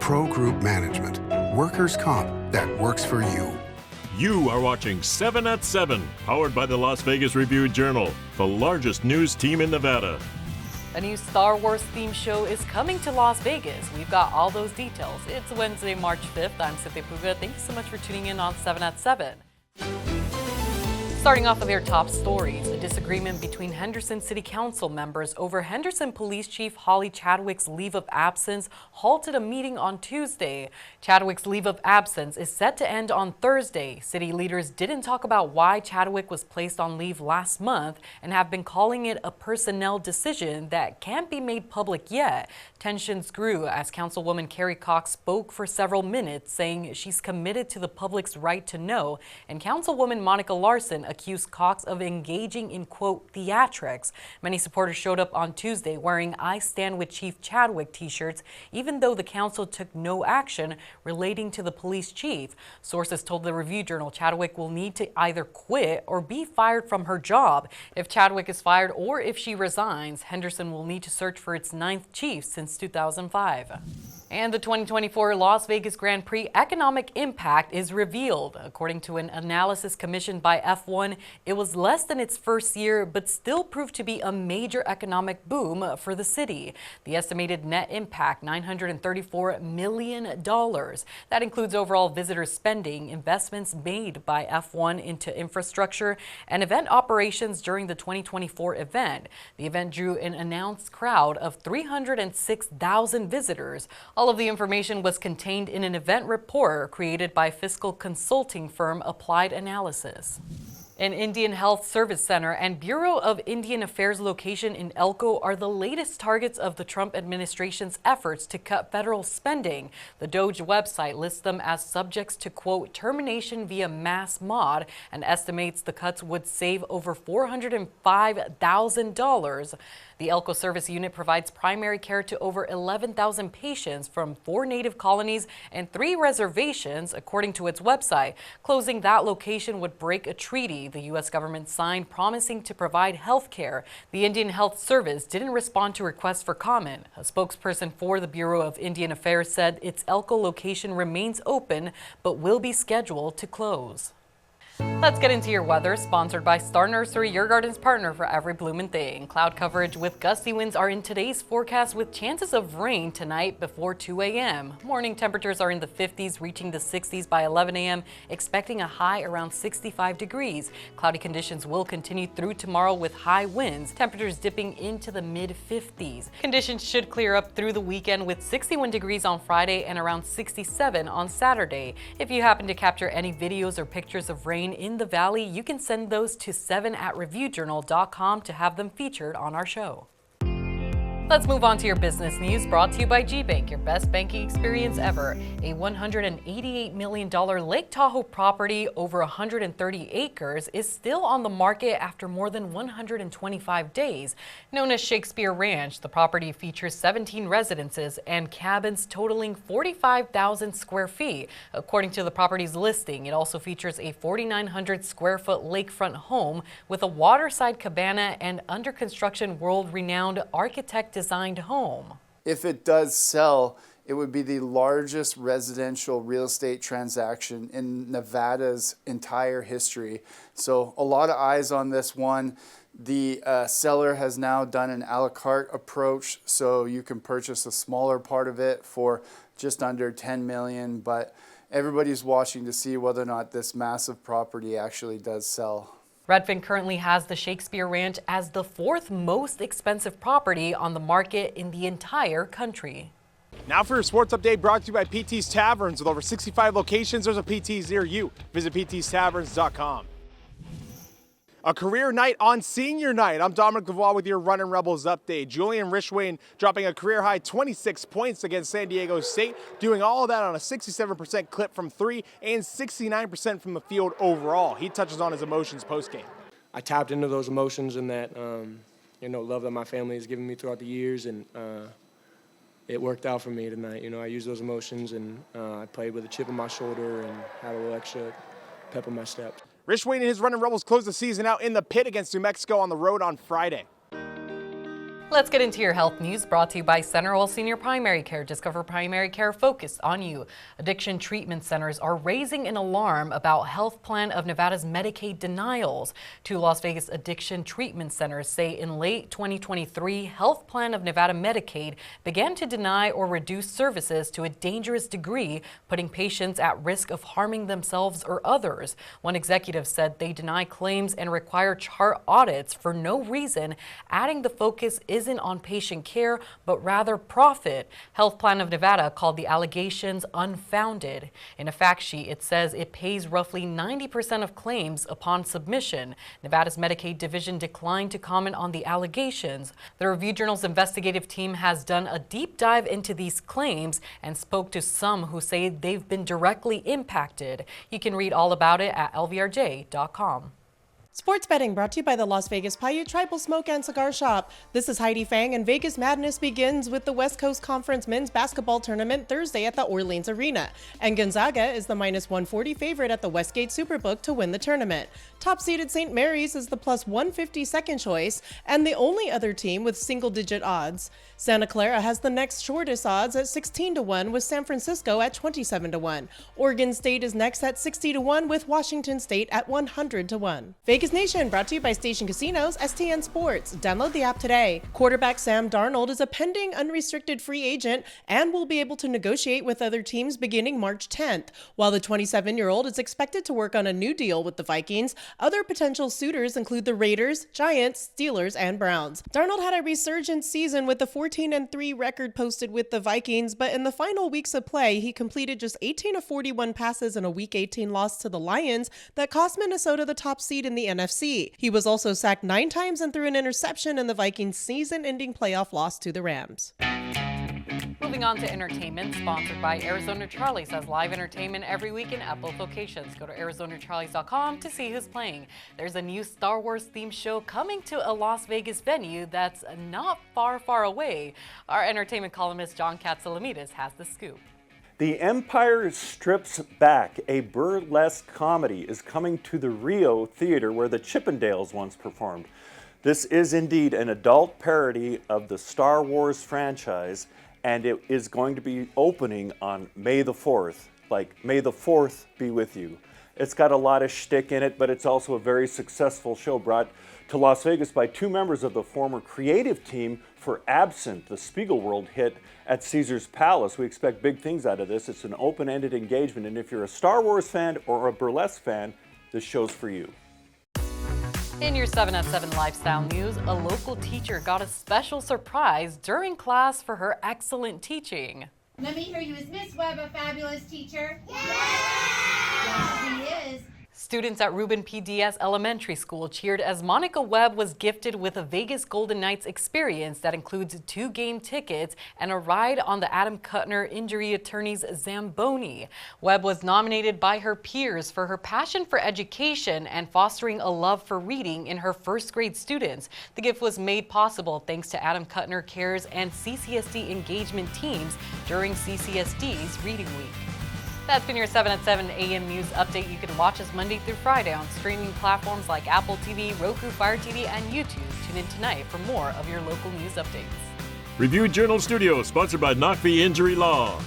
Pro Group Management. Workers' comp that works for you. You are watching 7 at 7, powered by the Las Vegas Review-Journal, the largest news team in Nevada. A new Star Wars themed show is coming to Las Vegas. We've got all those details. It's Wednesday, March 5th. I'm Cynthia Puga. Thank you so much for tuning in on 7 at 7. Starting off with your top stories, a disagreement between Henderson City Council members over Henderson Police Chief Holly Chadwick's leave of absence halted a meeting on Tuesday. Chadwick's leave of absence is set to end on Thursday. City leaders didn't talk about why Chadwick was placed on leave last month and have been calling it a personnel decision that can't be made public yet. Tensions grew as Councilwoman Carrie Cox spoke for several minutes, saying she's committed to the public's right to know, and Councilwoman Monica Larson accused Cox of engaging in, quote, theatrics. Many supporters showed up on Tuesday wearing I Stand with Chief Chadwick t-shirts, even though the council took no action relating to the police chief. Sources told the Review-Journal Chadwick will need to either quit or be fired from her job. If Chadwick is fired or if she resigns, Henderson will need to search for its 9th chief since 2005. And the 2024 Las Vegas Grand Prix economic impact is revealed. According to an analysis commissioned by F1, it was less than its first year, but still proved to be a major economic boom for the city. The estimated net impact, $934 million. That includes overall visitor spending, investments made by F1 into infrastructure, and event operations during the 2024 event. The event drew an announced crowd of 306,000 visitors. All of the information was contained in an event report created by fiscal consulting firm Applied Analysis. An Indian Health Service Center and Bureau of Indian Affairs location in Elko are the latest targets of the Trump administration's efforts to cut federal spending. The Doge website lists them as subjects to, quote, termination via mass mod and estimates the cuts would save over $405,000. The Elko Service Unit provides primary care to over 11,000 patients from 4 native colonies and 3 reservations, according to its website. Closing that location would break a treaty the U.S. government signed promising to provide health care. The Indian Health Service didn't respond to requests for comment. A spokesperson for the Bureau of Indian Affairs said its Elko location remains open but will be scheduled to close. Let's get into your weather, sponsored by Star Nursery, your garden's partner for every bloomin' thing. Cloud coverage with gusty winds are in today's forecast with chances of rain tonight before 2 a.m. Morning temperatures are in the 50s, reaching the 60s by 11 a.m., expecting a high around 65 degrees. Cloudy conditions will continue through tomorrow with high winds, temperatures dipping into the mid-50s. Conditions should clear up through the weekend with 61 degrees on Friday and around 67 on Saturday. If you happen to capture any videos or pictures of rain in the valley, you can send those to 7@reviewjournal.com to have them featured on our show. Let's move on to your business news, brought to you by G-Bank, your best banking experience ever. A $188 million Lake Tahoe property over 130 acres is still on the market after more than 125 days. Known as Shakespeare Ranch, the property features 17 residences and cabins totaling 45,000 square feet. According to the property's listing, it also features a 4,900 square foot lakefront home with a waterside cabana and under construction world-renowned architect designed home. If it does sell, it would be the largest residential real estate transaction in Nevada's entire history. So a lot of eyes on this one. The seller has now done an a la carte approach, so you can purchase a smaller part of it for just under $10 million, but everybody's watching to see whether or not this massive property actually does sell. Redfin currently has the Shakespeare Ranch as the 4th most expensive property on the market in the entire country. Now for your sports update, brought to you by PT's Taverns. With over 65 locations, there's a PT's near you. Visit ptstaverns.com. A career night on senior night. I'm Dominic Lavoie with your Runnin' Rebels update. Julian Rishwain dropping a career-high 26 points against San Diego State, doing all of that on a 67% clip from 3 and 69% from the field overall. He touches on his emotions post-game. I tapped into those emotions and that, love that my family has given me throughout the years, and it worked out for me tonight. I used those emotions, and I played with a chip on my shoulder and had a little extra pep in my step. Rishwain and his Runnin' Rebels closed the season out in the pit against New Mexico on the road on Friday. Let's get into your health news, brought to you by CenterWell Senior Primary Care. Discover primary care focused on you. Addiction treatment centers are raising an alarm about Health Plan of Nevada's Medicaid denials. Two Las Vegas addiction treatment centers say in late 2023, Health Plan of Nevada Medicaid began to deny or reduce services to a dangerous degree, putting patients at risk of harming themselves or others. One executive said they deny claims and require chart audits for no reason, adding the focus isn't on patient care, but rather profit. Health Plan of Nevada called the allegations unfounded. In a fact sheet, it says it pays roughly 90% of claims upon submission. Nevada's Medicaid division declined to comment on the allegations. The Review Journal's investigative team has done a deep dive into these claims and spoke to some who say they've been directly impacted. You can read all about it at lvrj.com. Sports betting brought to you by the Las Vegas Paiute Tribal Smoke and Cigar Shop. This is Heidi Fang, and Vegas Madness begins with the West Coast Conference men's basketball tournament Thursday at the Orleans Arena. And Gonzaga is the -140 favorite at the Westgate Superbook to win the tournament. Top-seeded St. Mary's is the +150 second choice, and the only other team with single-digit odds. Santa Clara has the next shortest odds at 16-1, with San Francisco at 27-1. Oregon State is next at 60-1, with Washington State at 100-1. Vegas Nation brought to you by Station Casinos, STN Sports. Download the app today. Quarterback Sam Darnold is a pending unrestricted free agent and will be able to negotiate with other teams beginning March 10th. While the 27-year-old is expected to work on a new deal with the Vikings, other potential suitors include the Raiders, Giants, Steelers, and Browns. Darnold had a resurgent season with the 14-3 record posted with the Vikings, but in the final weeks of play, he completed just 18 of 41 passes in a Week 18 loss to the Lions that cost Minnesota the top seed in the NFC. He was also sacked 9 times and threw an interception in the Vikings' season-ending playoff loss to the Rams. Moving on to entertainment, sponsored by Arizona Charlie's has live entertainment every week in at both locations. Go to ArizonaCharlies.com to see who's playing. There's a new Star Wars themed show coming to a Las Vegas venue that's not far away. Our entertainment columnist John Katsalamides has the scoop. The Empire Strips Back, a burlesque comedy, is coming to the Rio Theater where the Chippendales once performed. This is indeed an adult parody of the Star Wars franchise, and it is going to be opening on May the 4th. Like, may the 4th be with you. It's got a lot of shtick in it, but it's also a very successful show brought to Las Vegas by 2 members of the former creative team for Absinthe, the Spiegelworld hit at Caesar's Palace. We expect big things out of this. It's an open-ended engagement, and if you're a Star Wars fan or a burlesque fan, this show's for you. In your 7 at 7 lifestyle news, a local teacher got a special surprise during class for her excellent teaching. Let me hear you. Is Miss Webb a fabulous teacher? Yes, she is. Students at Reuben PDS Elementary School cheered as Monica Webb was gifted with a Vegas Golden Knights experience that includes 2 game tickets and a ride on the Adam Kuttner Injury Attorney's Zamboni. Webb was nominated by her peers for her passion for education and fostering a love for reading in her first grade students. The gift was made possible thanks to Adam Kuttner Cares and CCSD engagement teams during CCSD's Reading Week. That's been your 7 at 7 AM News Update. You can watch us Monday through Friday on streaming platforms like Apple TV, Roku, Fire TV, and YouTube. Tune in tonight for more of your local news updates. Review Journal Studio, sponsored by Knockvie Injury Law.